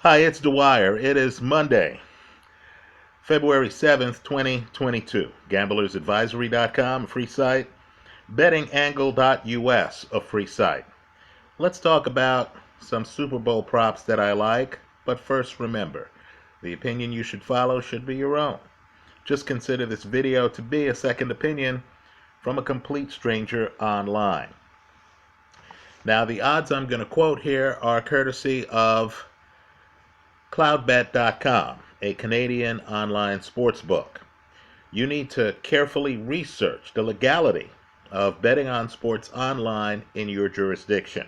Hi, it's Dwyer. It is Monday, February 7th, 2022. GamblersAdvisory.com, a free site. BettingAngle.us, a free site. Let's talk about some Super Bowl props that I like, but first remember, the opinion you should follow should be your own. Just consider this video to be a second opinion from a complete stranger online. Now, the odds I'm going to quote here are courtesy of cloudbet.com, a Canadian online sports book. You need to carefully research the legality of betting on sports online in your jurisdiction.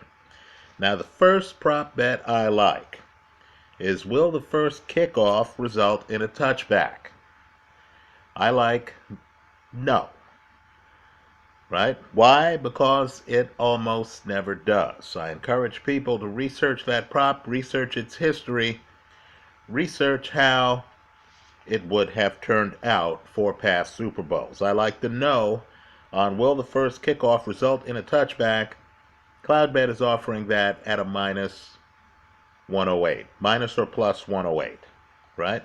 Now, the first prop bet I like is, will the first kickoff result in a touchback? I like no. Right? Why? Because it almost never does. I encourage people to research that prop, research its history, research how it would have turned out for past Super Bowls. I like the no on will the first kickoff result in a touchback. Cloudbet is offering that at a minus 108. Minus or plus 108. Right?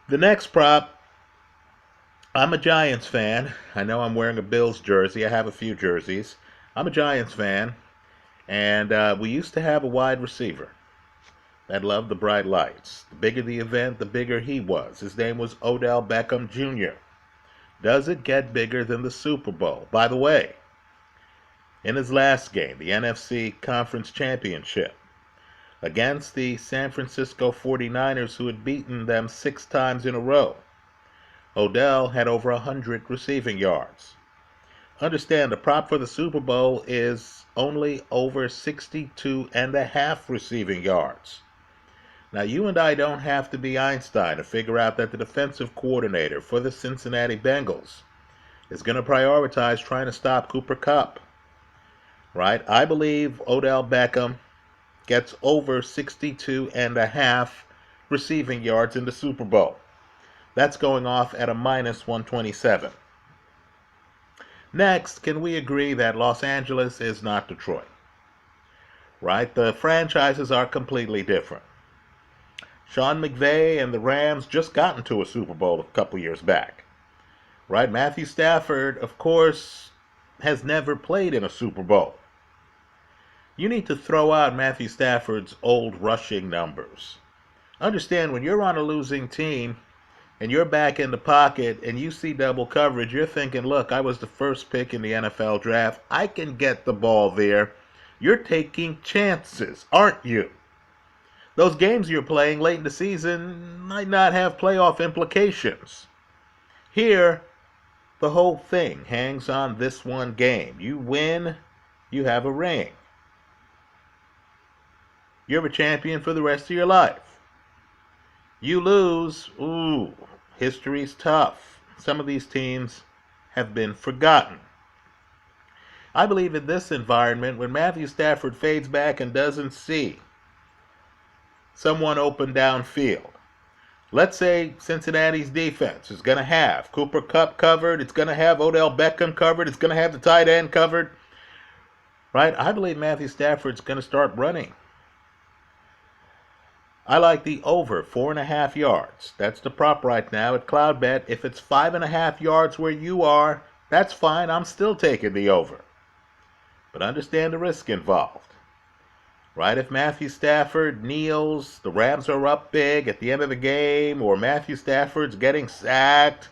The next prop, I'm a Giants fan. I know I'm wearing a Bills jersey. I have a few jerseys. I'm a Giants fan. And we used to have a wide receiver that loved the bright lights. The bigger the event, the bigger he was. His name was Odell Beckham Jr. Does it get bigger than the Super Bowl? By the way, in his last game, the NFC Conference Championship, against the San Francisco 49ers, who had beaten them 6 times in a row, Odell had over 100 receiving yards. Understand, the prop for the Super Bowl is only over 62.5 receiving yards. Now, you and I don't have to be Einstein to figure out that the defensive coordinator for the Cincinnati Bengals is going to prioritize trying to stop Cooper Kupp. Right? I believe Odell Beckham gets over 62.5 receiving yards in the Super Bowl. That's going off at a minus 127. Next, can we agree that Los Angeles is not Detroit? Right? The franchises are completely different. Sean McVay and the Rams just got into a Super Bowl a couple years back. Right? Matthew Stafford, of course, has never played in a Super Bowl. You need to throw out Matthew Stafford's old rushing numbers. Understand, when you're on a losing team and you're back in the pocket and you see double coverage, you're thinking, look, I was the first pick in the NFL draft. I can get the ball there. You're taking chances, aren't you? Those games you're playing late in the season might not have playoff implications. Here, the whole thing hangs on this one game. You win, you have a ring. You're a champion for the rest of your life. You lose, ooh, history's tough. Some of these teams have been forgotten. I believe in this environment, when Matthew Stafford fades back and doesn't see someone open downfield. Let's say Cincinnati's defense is going to have Cooper Kupp covered. It's going to have Odell Beckham covered. It's going to have the tight end covered. Right? I believe Matthew Stafford's going to start running. I like the over 4.5 yards. That's the prop right now at Cloudbet. If it's 5.5 yards where you are, that's fine. I'm still taking the over. But understand the risk involved. Right? If Matthew Stafford kneels, the Rams are up big at the end of the game, or Matthew Stafford's getting sacked,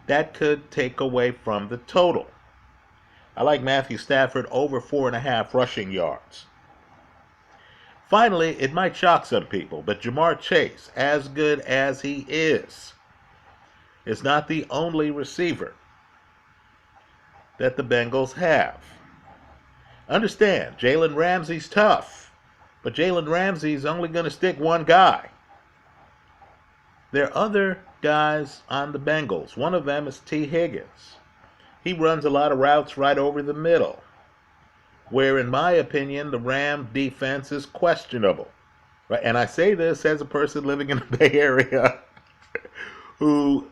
that could take away from the total. I like Matthew Stafford over 4.5 rushing yards. Finally, it might shock some people, but Jamar Chase, as good as he is not the only receiver that the Bengals have. Understand, Jalen Ramsey's tough. But Jalen Ramsey's only going to stick one guy. There are other guys on the Bengals. One of them is Higgins. He runs a lot of routes right over the middle, where, in my opinion, the Ram defense is questionable. Right? And I say this as a person living in the Bay Area who,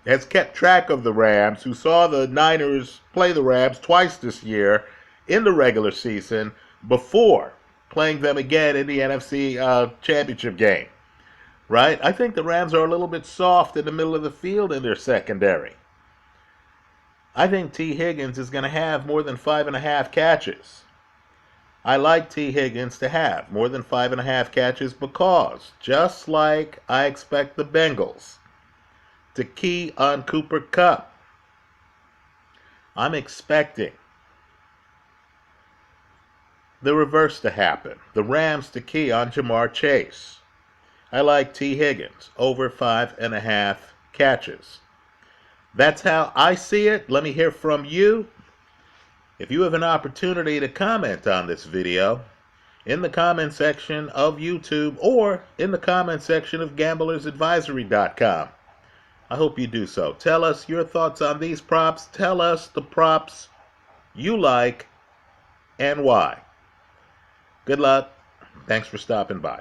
has kept track of the Rams, who saw the Niners play the Rams twice this year in the regular season before playing them again in the NFC Championship game, right? I think the Rams are a little bit soft in the middle of the field in their secondary. I think T. Higgins is going to have more than 5.5 catches. I like T. Higgins to have more than 5.5 catches because, just like I expect the Bengals to key on Cooper Kupp, I'm expecting the reverse to happen. The Rams to key on Jamar Chase. I like T. Higgins over 5.5 catches. That's how I see it. Let me hear from you. If you have an opportunity to comment on this video in the comment section of YouTube or in the comment section of gamblersadvisory.com, I hope you do so. Tell us your thoughts on these props. Tell us the props you like and why. Good luck. Thanks for stopping by.